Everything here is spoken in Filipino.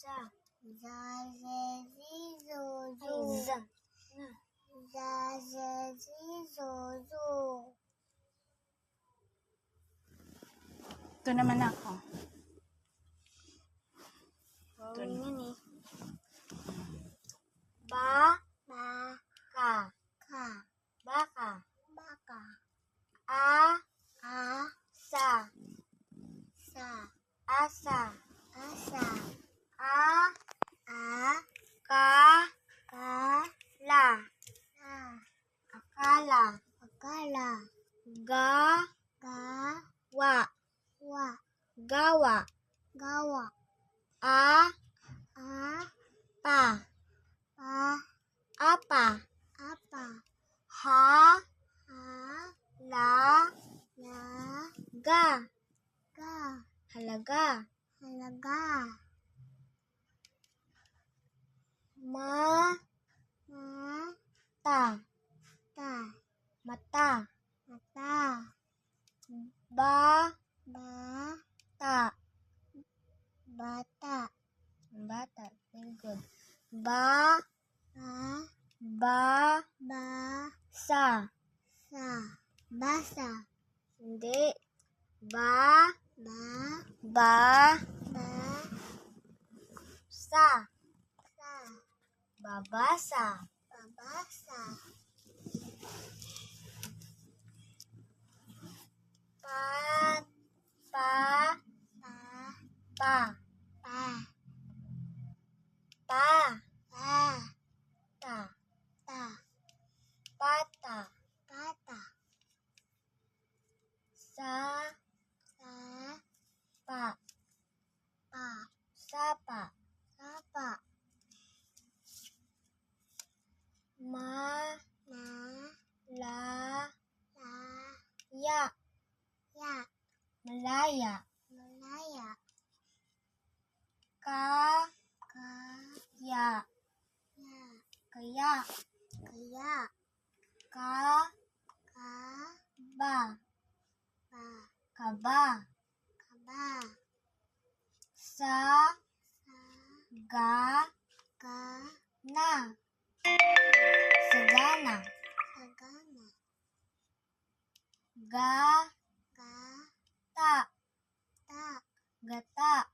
Sa. Za, ze, zi, zo, zo. Za. Za, ze, zi, zo, zo. Ito naman ako. Bawal yan eh. Ba. Ba, Ka. ka, Baka. baka. A. A, Sa. sa, Asa. asa. A. A, Ka. ka, La. la. Akala. Akala. Ga. Ga, Wa. wa. Gawa. Gawa. A. A, Pa. pa, Apa. apa. Ha. Ha, La. la, Ga. ga. Halaga. Halaga. Ma. Ma, Ta. ta. Mata. Mata. Ba. Ba, Ta. bata. Bata. Very good. Ba. Ba, Ba. ba, Sa. sa. Basa. Hindi. Ba. Ba, Ba. ba, Sa. sa. Babasa. Babasa. Pa. Pa. Pa, Pa. pa, Pa. pa. Ta. Ta, Pata. pata. Sa. Sa, Pa. pa. Sapa. Sapa. Ma. Ma, La. la, Ya. ya. Malaya. Malaya. Ka. Ka, Ya. ya. Kaya. Kaya. Ka. Ka, Ba. ba. Kaba. Kaba. Sa. Sa, Ga. ga. Na. Sagana. Sagana. Ga. Ga, Ta. ta. Gata.